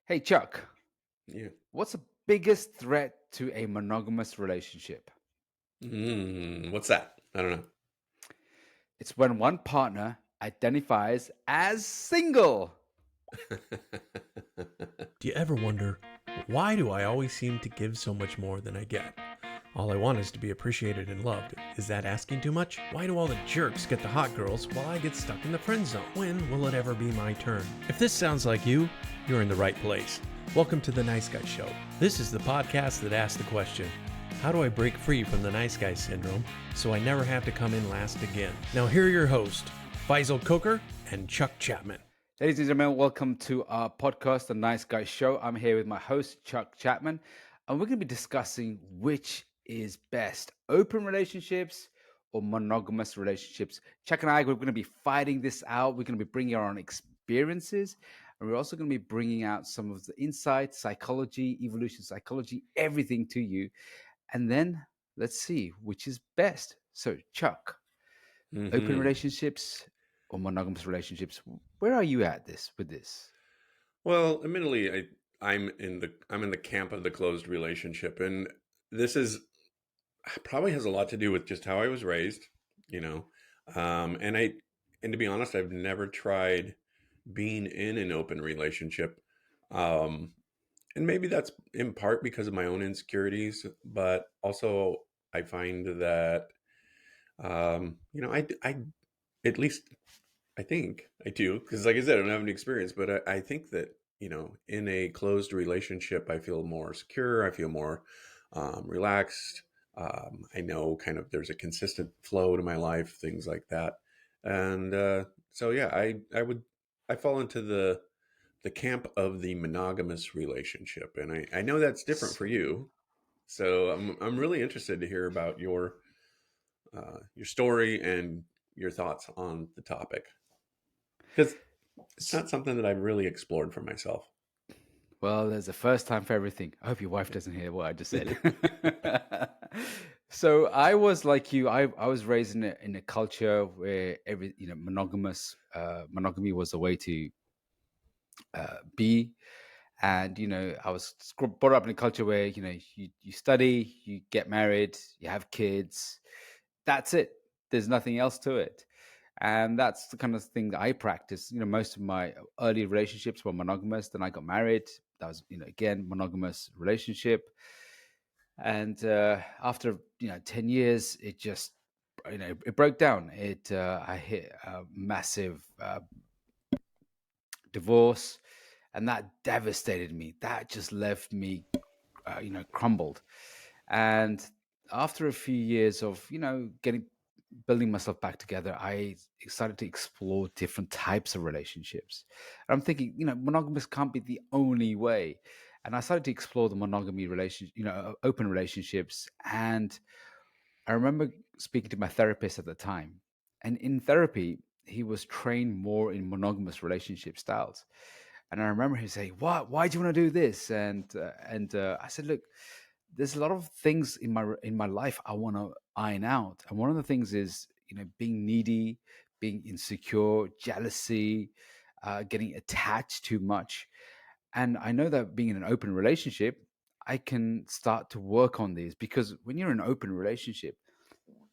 Hey Chuck, Yeah. what's the biggest threat to a monogamous relationship? What's that? I don't know. It's when one partner identifies as single. Do you ever wonder, why do I always seem to give so much more than I get? All I want is to be appreciated and loved. Is that asking too much? Why do all the jerks get the hot girls while I get stuck in the friend zone? When will it ever be my turn? If this sounds like you, you're in the right place. Welcome to The Nice Guy Show. This is the podcast that asks the question, how do I break free from the nice guy syndrome so I never have to come in last again? Now here are your hosts, Faisal Coker and Chuck Chapman. Ladies and gentlemen, welcome to our podcast, The Nice Guy Show. I'm here with my host, Chuck Chapman, and we're going to be discussing which is best, open relationships or monogamous relationships. Chuck and I, we're going to be fighting this out. We're going to be bringing our own experiences, and we're also going to be bringing out some of the insight, psychology, evolution psychology, everything to you. And then let's see which is best. So, Chuck, open hmm relationships or monogamous relationships? Where are you at this with this? Well, admittedly, I'm in the camp of the closed relationship, and this is probably has a lot to do with just how I was raised, you know. And to be honest, I've never tried being in an open relationship, um, and maybe that's in part because of my own insecurities, but also I find that I at least I think I do because, like I said, I don't have any experience, but I think that in a closed relationship, I feel more secure. I feel more relaxed. I know kind of there's a consistent flow to my life, things like that, and so yeah, I fall into the camp of the monogamous relationship, and I know that's different for you. So I'm really interested to hear about your story and your thoughts on the topic because it's S- not something that I've really explored for myself. Well, there's a first time for everything. I hope your wife doesn't hear what I just said. So I was like you. I was raised in a culture where monogamous monogamy was the way to be. And I was brought up in a culture where you study, you get married, you have kids. That's it. There's nothing else to it. And that's the kind of thing that I practice. Most of my early relationships were monogamous. Then I got married. That was, again, monogamous relationship. And after 10 years, it just it broke down. I hit a massive divorce, and that devastated me. That just left me, crumbled. And after a few years of getting building myself back together, I started to explore different types of relationships. And I'm thinking, monogamous can't be the only way. And I started to explore the monogamy relationship, open relationships. And I remember speaking to my therapist at the time. And in therapy, he was trained more in monogamous relationship styles. And I remember him saying, "What? Why do you want to do this?" And I said, "Look, there's a lot of things in my life I want to iron out, and one of the things is being needy, being insecure, jealousy, getting attached too much. And I know that being in an open relationship, I can start to work on these because when you're in an open relationship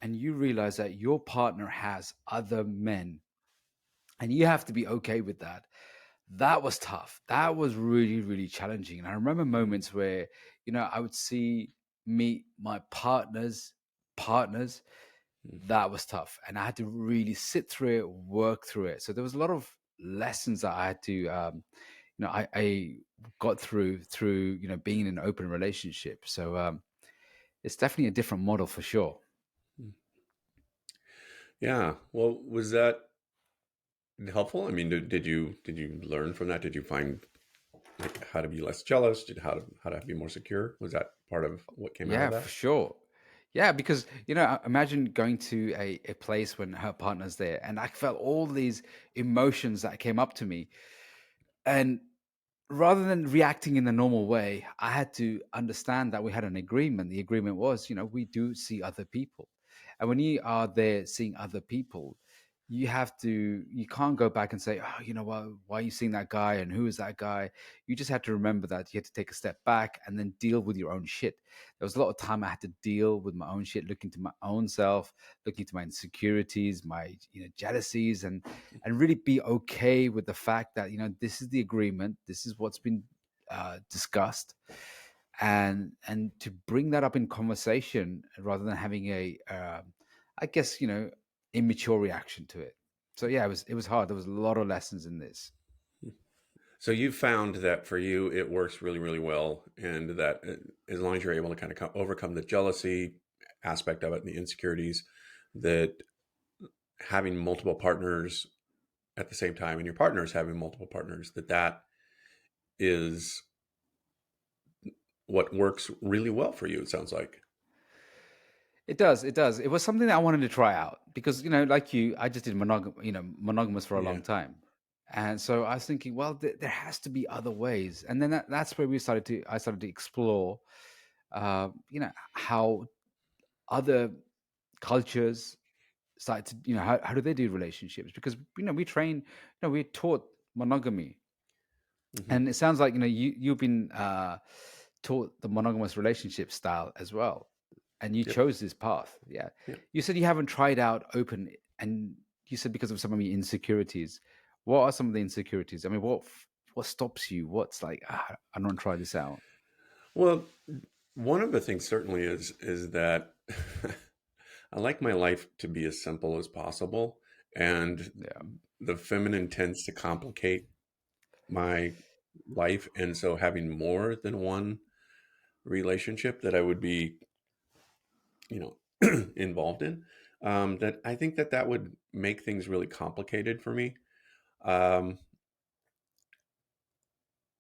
and you realize that your partner has other men and you have to be okay with that, that was tough. That was really, really challenging. And I remember moments where, I would meet my partners. That was tough. And I had to really sit through it, work through it. So there was a lot of lessons that I had to, I got through, being in an open relationship. So it's definitely a different model for sure. Yeah. Well, was that helpful? I mean, did you learn from that? Did you find like how to be less jealous? Did how to be more secure? Was that part of what came out of Yeah, for that? sure. Yeah, because imagine going to a place when her partner's there, and I felt all these emotions that came up to me, and rather than reacting in the normal way, I had to understand that we had an agreement. The agreement was, we do see other people, and when you are there seeing other people, you can't go back and say, oh, you know what, why are you seeing that guy and who is that guy? You just have to remember that you have to take a step back and then deal with your own shit. There was a lot of time I had to deal with my own shit, looking to my own self, looking to my insecurities, my jealousies, and really be okay with the fact that this is the agreement, this is what's been discussed, and to bring that up in conversation rather than having a I guess immature reaction to it. So yeah, it was hard. There was a lot of lessons in this. So you found that for you, it works really, really well, and that as long as you're able to kind of overcome the jealousy aspect of it and the insecurities, that having multiple partners at the same time, and your partner is having multiple partners, that is what works really well for you. It sounds like. It does. It does. It was something that I wanted to try out because, like you, I just did monogamous for a long Yeah. time. And so I was thinking, well, there has to be other ways. And then that's where I started to explore, how other cultures started to, how do they do relationships? Because, we train, we're taught monogamy. Hmm. And it sounds like, you've been taught the monogamous relationship style as well. And you Yep. chose this path. Yeah. Yep. You said you haven't tried out open, and you said because of some of your insecurities. What are some of the insecurities? I mean, what stops you? What's like, I don't want to try this out. Well, one of the things certainly is that I like my life to be as simple as possible, and Yeah. the feminine tends to complicate my life, and so having more than one relationship that I would be, involved in, that I think that would make things really complicated for me. Um,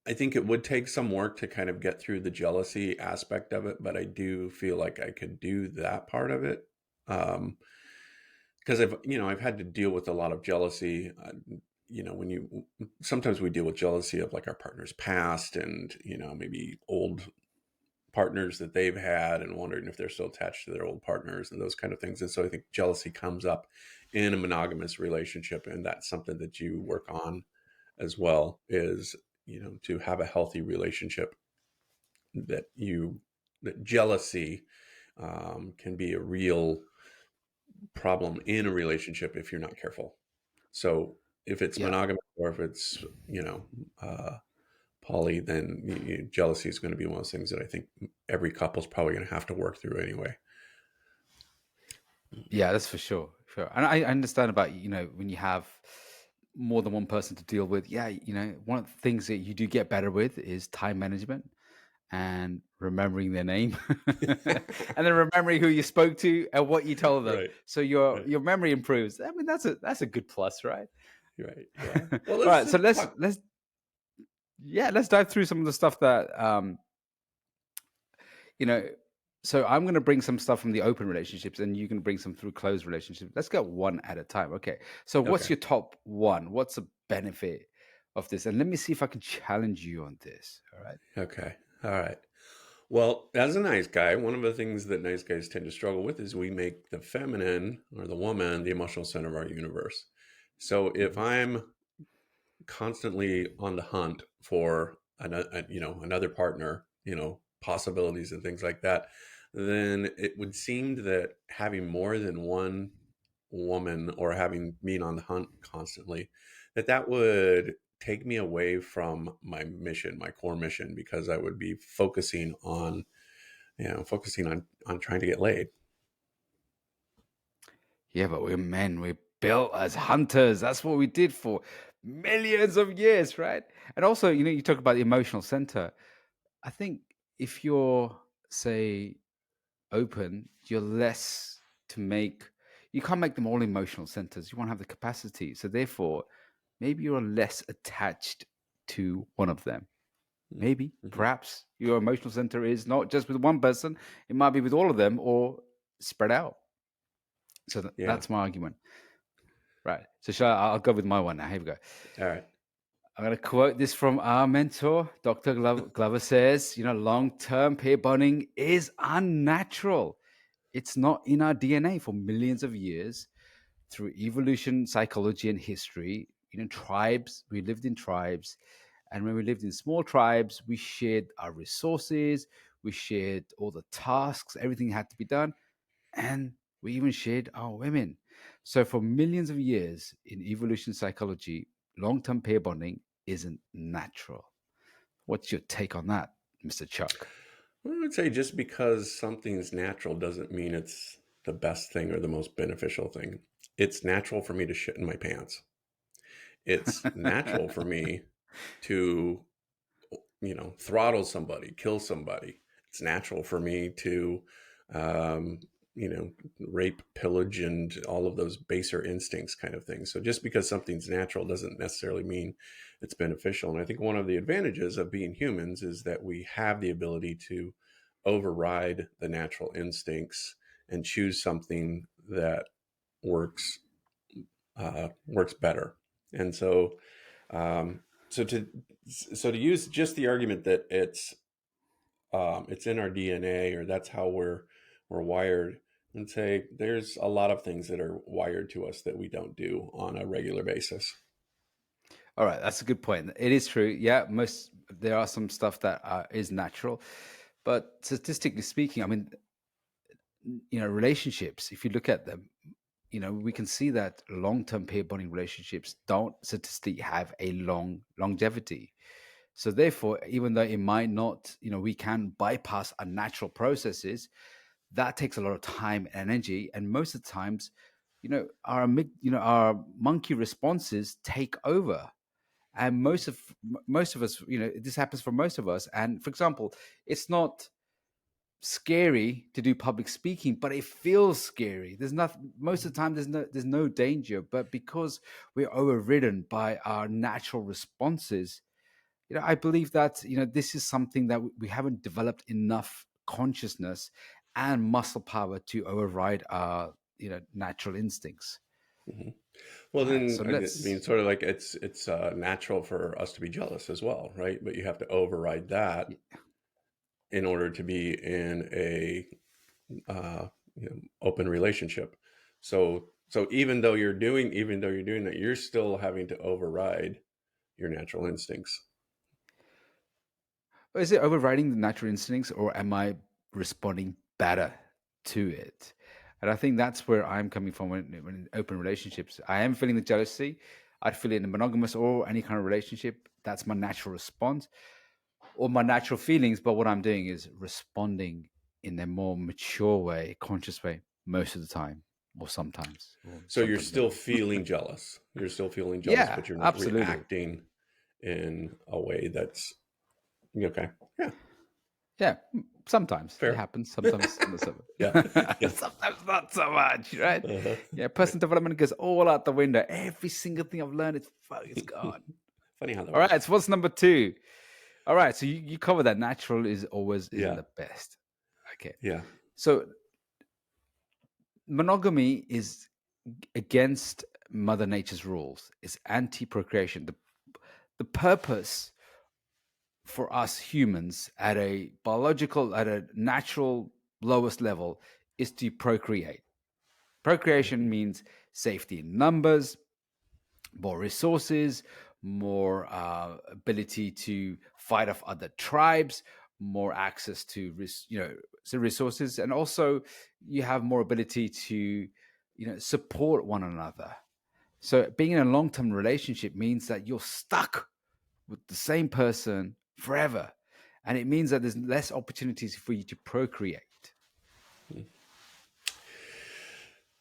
I think it would take some work to kind of get through the jealousy aspect of it, but I do feel like I could do that part of it. Because I've had to deal with a lot of jealousy. When sometimes we deal with jealousy of like our partner's past and, maybe old partners that they've had and wondering if they're still attached to their old partners and those kind of things. And so I think jealousy comes up in a monogamous relationship. And that's something that you work on as well, is, to have a healthy relationship, that jealousy can be a real problem in a relationship if you're not careful. So if it's Yeah. monogamous or if it's, uh, poly, then jealousy is going to be one of those things that I think every couple's probably going to have to work through anyway. Yeah, that's for sure. Sure. And I understand about, when you have more than one person to deal with. Yeah, one of the things that you do get better with is time management and remembering their name and then remembering who you spoke to and what you told them. Right. So your Right. your memory improves. I mean, that's a good plus, right? Right. Yeah. Well, All let's right, so just let's talk. let's yeah, let's dive through some of the stuff that you know so I'm going to bring some stuff from the open relationships and you can bring some through closed relationships. Let's go one at a time. Okay, so what's Okay. your top one? What's the benefit of this? And let me see if I can challenge you on this. All right. Okay. All right. Well, as a nice guy, one of the things that nice guys tend to struggle with is we make the feminine or the woman the emotional center of our universe. So if Mhm. I'm constantly on the hunt for another partner, possibilities and things like that, then it would seem that having more than one woman or having being on the hunt constantly, that would take me away from my mission, my core mission, because I would be focusing on trying to get laid. Yeah, but we're men. We're built as hunters. That's what we did for millions of years, right? And also, you talk about the emotional center. I think if you're, say, open, you're less to make, you can't make them all emotional centers. You won't have the capacity. So, therefore, maybe you're less attached to one of them. Maybe, Mm-hmm. perhaps your emotional center is not just with one person, it might be with all of them or spread out. So, Yeah. that's my argument. Right. So I'll go with my one now. Here we go. All right. I'm going to quote this from our mentor, Dr. Glover says, long-term pair bonding is unnatural. It's not in our DNA for millions of years. through evolution, psychology, and history, tribes, we lived in tribes. And when we lived in small tribes, we shared our resources, we shared all the tasks, everything had to be done, and we even shared our women. So, for millions of years in evolution psychology, long term pair bonding isn't natural. What's your take on that, Mr. Chuck? I would say just because something's natural doesn't mean it's the best thing or the most beneficial thing. It's natural for me to shit in my pants. It's natural for me to, throttle somebody, kill somebody. It's natural for me to, um, rape, pillage, and all of those baser instincts kind of things. So just because something's natural doesn't necessarily mean it's beneficial. And I think one of the advantages of being humans is that we have the ability to override the natural instincts and choose something that works works better. And um, so to to use just the argument that it's in our DNA or that's how we're wired, and say there's a lot of things that are wired to us that we don't do on a regular basis. All right, that's a good point. It is true. Yeah, most there are some stuff that is natural, but statistically speaking, I mean, relationships. If you look at them, we can see that long-term pair bonding relationships don't statistically have a long longevity. So therefore, even though it might not, we can bypass our natural processes, that takes a lot of time and energy, and most of the times, our monkey responses take over. And most of us, this happens for most of us. And for example, it's not scary to do public speaking, but it feels scary. There's nothing most of the time. There's no danger, but because we're overridden by our natural responses, I believe that this is something that we haven't developed enough consciousness and muscle power to override our natural instincts. Hmm. Well, All right, then so I mean, let's. sort of like it's natural for us to be jealous as well, right? But you have to override that in order to be in a uh, open relationship. So even though you're doing that, you're still having to override your natural instincts. Is it overriding the natural instincts, or am I responding better to it? And I think that's where I'm coming from when in open relationships. I am feeling the jealousy. I'd feel it in a monogamous or any kind of relationship. That's my natural response or my natural feelings. But what I'm doing is responding in a more mature way, conscious way, most of the time, or So you're sometimes still never. feeling jealous. You're still feeling jealous, Yeah, but you're not absolutely. reacting in a way that's okay. Yeah, Yeah, sometimes it fair. happens. Sometimes not so Yeah, yeah. sometimes not so much, right? Uh-huh. Yeah, personal development goes all out the window. Every single thing I've learned is it's gone. Funny how that All right, works. so what's number two? All right, so you cover that natural is always isn't Yeah, the best. Okay, yeah. so monogamy is against Mother Nature's rules. It's anti-procreation. The purpose for us humans at a biological, at a natural lowest level is to procreate. Procreation Mhm. means safety in numbers, more resources, more ability to fight off other tribes, more access to resources, and also you have more ability to support one another. So being in a long-term relationship means that you're stuck with the same person forever, and it means that there's less opportunities for you to procreate.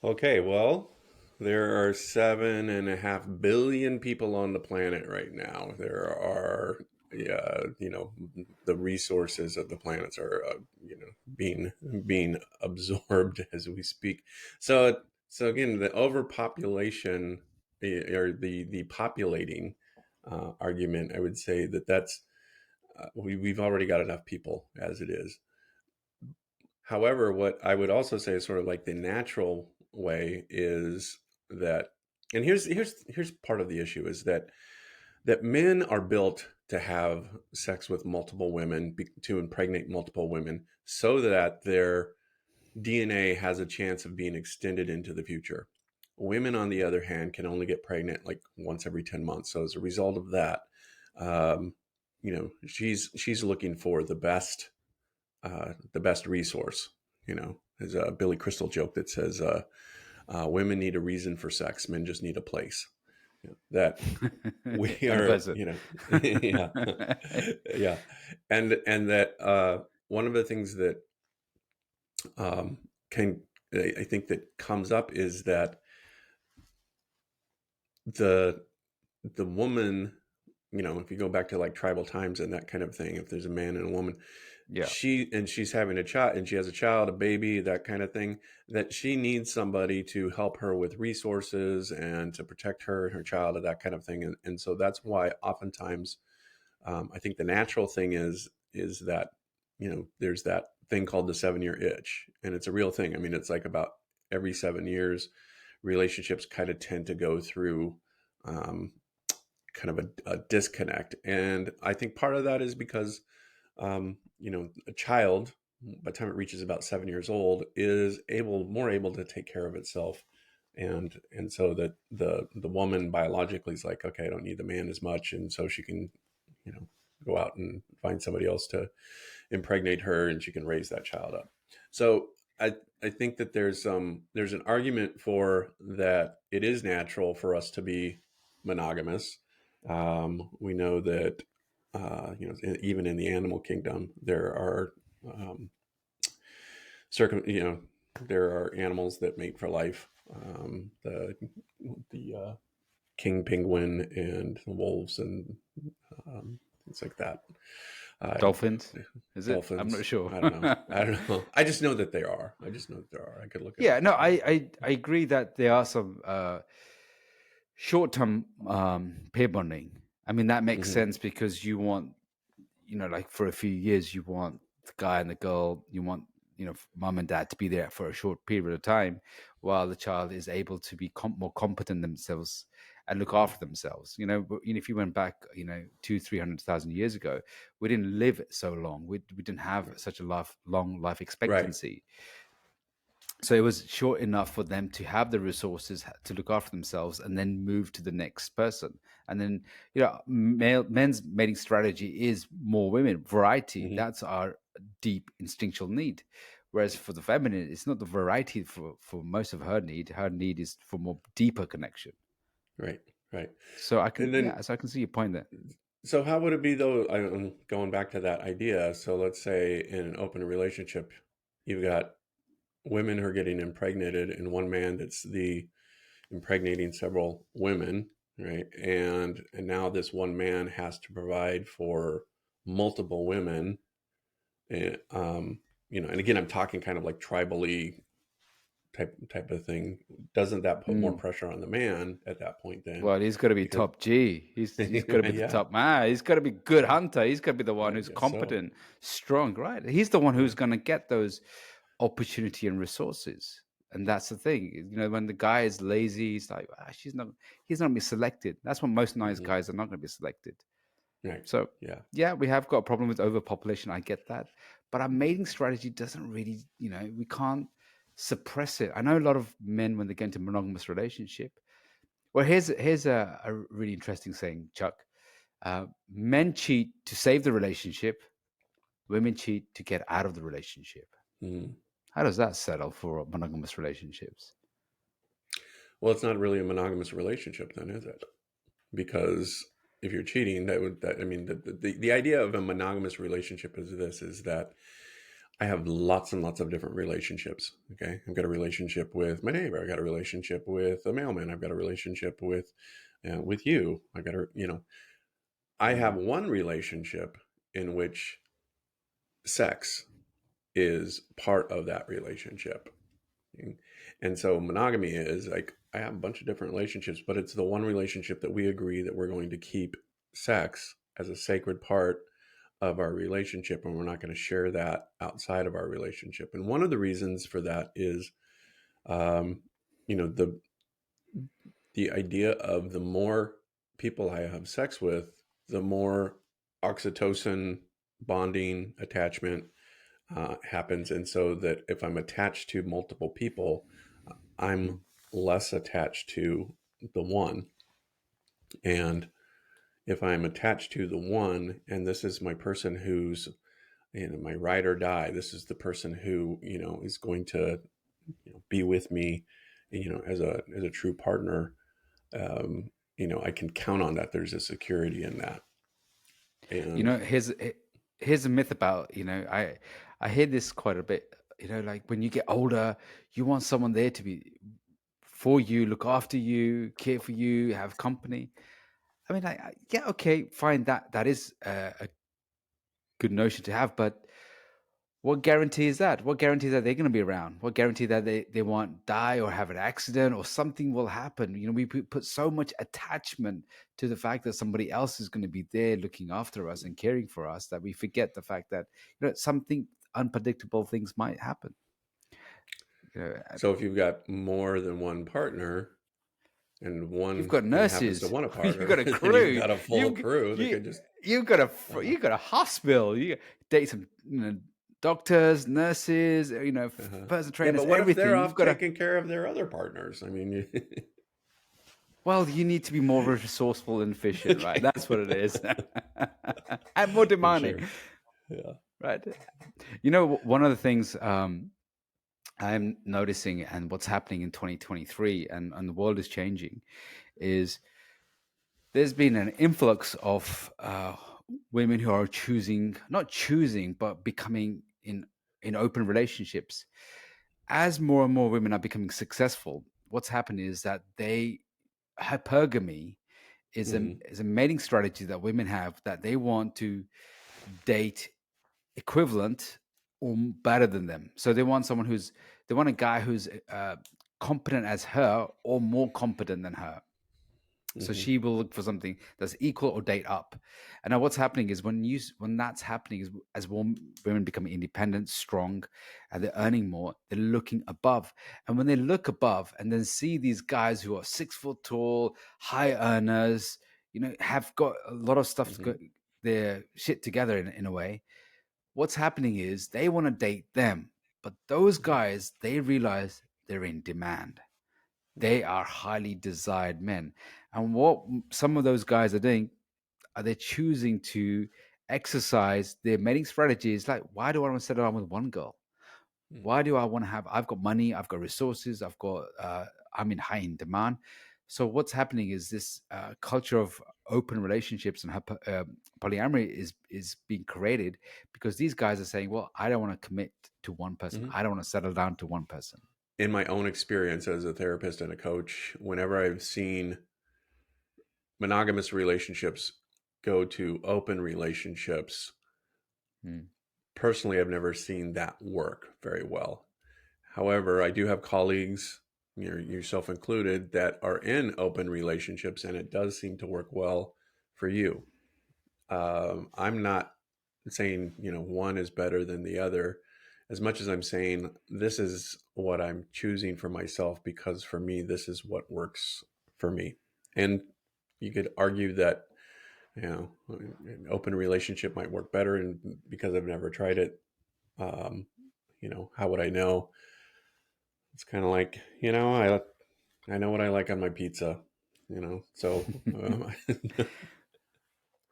Okay, well, there are 7.5 billion people on the planet right now. There are, yeah, the resources of the planets are, being absorbed as we speak. So again, the overpopulation or the populating argument, I would say that's we've already got enough people as it is. However, what I would also say is sort of like the natural way is that, and here's part of the issue is that men are built to have sex with multiple women, to impregnate multiple women, so that their DNA has a chance of being extended into the future. Women, on the other hand, can only get pregnant like once every 10 months. So as a result of that, um, she's looking for the best resource. There's a Billy Crystal joke that says, women need a reason for sex, men just need a place. That we And a are, person. yeah, yeah, and that one of the things that um, can I think that comes up is that the the woman, if you go back to like tribal times and that kind of thing, if there's a man and a woman, Yeah. she's having a child, and she has a child, a baby, that kind of thing, that she needs somebody to help her with resources and to protect her and her child, and that kind of thing. And so that's why oftentimes, I think the natural thing is that, there's that thing called the 7-year itch, and it's a real thing. I mean, it's like about every 7 years, relationships kind of tend to go through um, kind of a disconnect. And I think part of that is because, a child, by the time it reaches about 7 years old, is more able to take care of itself. And so that the woman biologically is like, okay, I don't need the man as much. And so she can, you know, go out and find somebody else to impregnate her, and she can raise that child up. So I think that there's an argument for that it is natural for us to be monogamous. We know that even in the animal kingdom, there are circum you know there are animals that mate for life. The king penguin and wolves and things like that. Uh, Dolphins, is it? I'm not Dolphins. sure. I don't know. I don't know. I just know that they are. I just know that there are. I could look it Yeah, up. no, I agree that there are some short-term pair bonding. I mean, that makes Hmm. sense because you want, like for a few years, you want the guy and the girl, you want, mom and dad to be there for a short period of time while the child is able to be more competent themselves and look after themselves. But, if you went back, 300,000 years ago, we didn't live so long. We didn't have such a long life Right. expectancy. So it was short enough for them to have the resources to look after themselves and then move to the next person. And then, men's mating strategy is more women, variety. Hmm. That's our deep instinctual need. Whereas for the feminine, it's not the variety for most of her need. Her need is for more deeper connection. Right. Right. So I can, And then, yeah, so I can see your point there. so how would it be though? I'm going back to that idea. So let's say in an open relationship, you've got women who are getting impregnated, and one man that's the impregnating several women, right? And now this one man has to provide for multiple women, and and again, I'm talking kind of like tribally type of thing. Doesn't that put more Mm. pressure on the man at that point then? Well, he's got to be Because top G. He's got to be the yeah, top man. He's got to be good hunter. He's got to be the one I who's guess so. competent, strong, right? He's the one Yeah. who's going to get those opportunity and resources. And that's the thing. When the guy is lazy, he's like, he's not going to be selected. That's when most nice Hmm. guys are not going to be selected. Right. So, Yeah. yeah, we have got a problem with overpopulation. I get that. But our mating strategy doesn't really, we can't suppress it. I know a lot of men, when they get into monogamous relationship, well, here's a really interesting saying, Chuck. Men cheat to save the relationship. Women cheat to get out of the relationship. Mhm. How does that settle for monogamous relationships? Well, it's not really a monogamous relationship then, is it? Because if you're cheating, I mean, the idea of a monogamous relationship is that I have lots and lots of different relationships. Okay. I've got a relationship with my neighbor. I got a relationship with a mailman. I've got a relationship with you. I have Mm. one relationship in which sex is part of that relationship. And so monogamy is like, I have a bunch of different relationships, but it's the one relationship that we agree that we're going to keep sex as a sacred part of our relationship, and we're not going to share that outside of our relationship. And one of the reasons for that is, um, you know, the idea of the more people I have sex with, the more oxytocin bonding attachment happens. And so that if I'm attached to multiple people, I'm less attached to the one. And if I'm attached to the one, and this is my person who's, my ride or die, this is the person who, is going to, be with me, as a true partner, I can count on that. There's a security in that. You And know, here's a myth about, I hear this quite a bit, like when you get older, you want someone there to be for you, look after you, care for you, have company. I mean, yeah, okay, fine. That is a good notion to have, but what guarantee is that? What guarantee that they're going to be around? What guarantee that they won't die or have an accident or something will happen? We put so much attachment to the fact that somebody else is going to be there looking after us and caring for us that we forget the fact that something unpredictable things might happen. You know, so if you've got more than one partner, and you've one got happens to nurses, want a you've partner, got a then you've crew, got a full you crew that you could just, uh, you've got a hospital, you date some doctors, nurses, personal yeah. trainers, But what if they're everything. You've off got to. taking care of their other partners? I mean, Well, you need to be more resourceful and efficient, right? okay, That's what it is. And more for demanding, sure. Yeah. right? One of the things I'm noticing and what's happening in 2023 and the world is changing is there's been an influx of women who are not choosing, but becoming in open relationships. As more and more women are becoming successful, what's happened is that hypergamy Hmm. is a mating strategy that women have, that they want to date equivalent or better than them. So they want they want a guy who's competent as her or more competent than her. So Hmm. she will look for something that's equal or date up. And now what's happening is when that's happening is as women become independent, strong, and they're earning more, they're looking above. And when they look above and then see these guys who are 6 foot tall, high earners, have got a lot of stuff to Hmm. go, their shit together in a way, what's happening is they want to date them. But those guys, they realize they're in demand. They are highly desired men. And what some of those guys are doing are they choosing to exercise their mating strategies. Like, why do I want to settle down with one girl? Why do I want to I've got money, I've got resources, I'm in high in demand. So what's happening is this culture of open relationships and polyamory is being created because these guys are saying, well, I don't want to commit to one person. Hmm. I don't want to settle down to one person. In my own experience as a therapist and a coach, whenever I've seen monogamous relationships go to open relationships, Hmm. personally, I've never seen that work very well. However, I do have colleagues, yourself included, that are in open relationships, and it does seem to work well for you. I'm not saying one is better than the other, as much as I'm saying this is what I'm choosing for myself because for me this is what works for me. And you could argue that an open relationship might work better, and because I've never tried it, um, how would I know? It's kind of like I know what I like on my pizza, so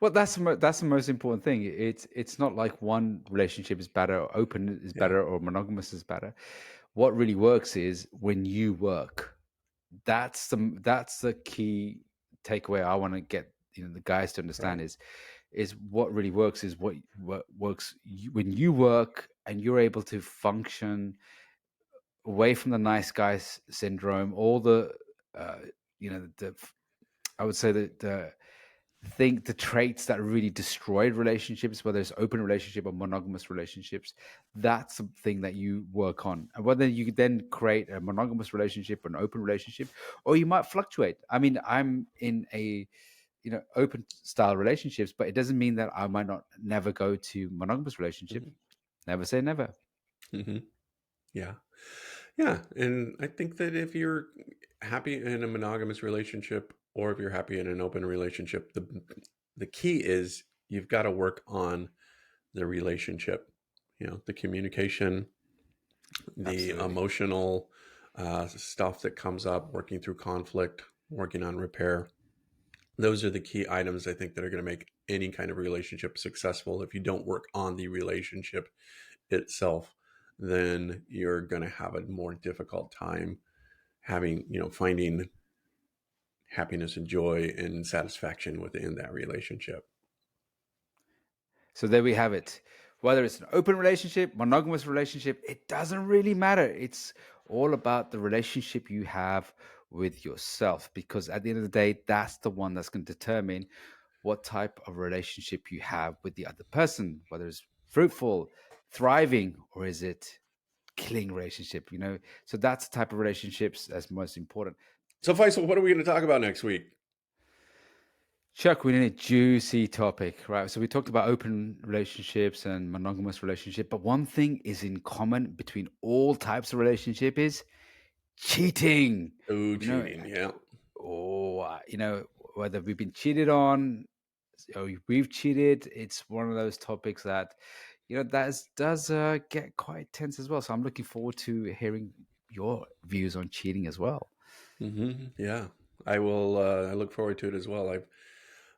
Well, that's the most important thing. It's not like one relationship is better, or open is yeah, better, or monogamous is better. What really works is when you work. That's the key takeaway I want to get the guys to understand right. is what really works is what works when you work and you're able to function away from the nice guys syndrome, all the uh, the I would say that the traits that really destroyed relationships, whether it's open relationship or monogamous relationships, that's something that you work on. And whether you then create a monogamous relationship or an open relationship, or you might fluctuate. I mean, I'm in a open style relationships, but it doesn't mean that I might not never go to monogamous relationship. Hmm. Never say never. Hmm. Yeah. Yeah, and I think that if you're happy in a monogamous relationship or if you're happy in an open relationship, the key is you've got to work on the relationship, the communication, the Absolutely. emotional stuff that comes up, working through conflict, working on repair. Those are the key items I think that are going to make any kind of relationship successful. If you don't work on the relationship itself, then you're going to have a more difficult time having, finding happiness and joy and satisfaction within that relationship. So there we have it. Whether it's an open relationship, monogamous relationship, it doesn't really matter. It's all about the relationship you have with yourself, because at the end of the day, that's the one that's going to determine what type of relationship you have with the other person, whether it's fruitful, thriving, or is it killing relationship, So that's the type of relationships that's most important. So Faisal, what are we going to talk about next week? Chuck, we're in a juicy topic, right? So we talked about open relationships and monogamous relationship, but one thing is in common between all types of relationship is cheating. Oh, cheating, yeah. Whether we've been cheated on or we've cheated, it's one of those topics that, that does get quite tense as well. So I'm looking forward to hearing your views on cheating as well. Mm-hmm. Yeah, I will. I look forward to it as well.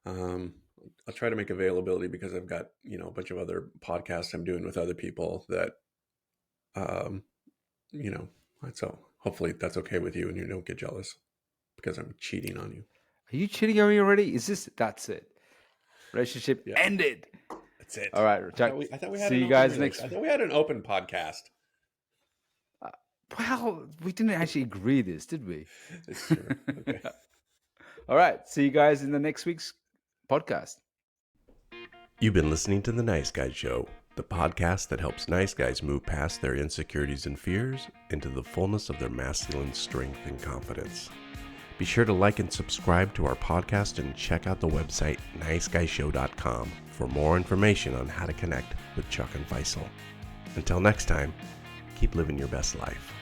I'll try to make availability because I've got, a bunch of other podcasts I'm doing with other people that, you know, so hopefully that's okay with you and you don't get jealous because I'm cheating on you. Are you cheating on me already? That's it? Relationship ended. That's it. All right, Chuck. I thought we had see an you open guys relation. next. I thought we had an open podcast. Well, we didn't actually agree this, did we? It's true. Okay. All right. See you guys in the next week's podcast. You've been listening to The Nice Guys Show, the podcast that helps nice guys move past their insecurities and fears into the fullness of their masculine strength and confidence. Be sure to like and subscribe to our podcast and check out the website niceguyshow.com for more information on how to connect with Chuck and Faisal. Until next time, keep living your best life.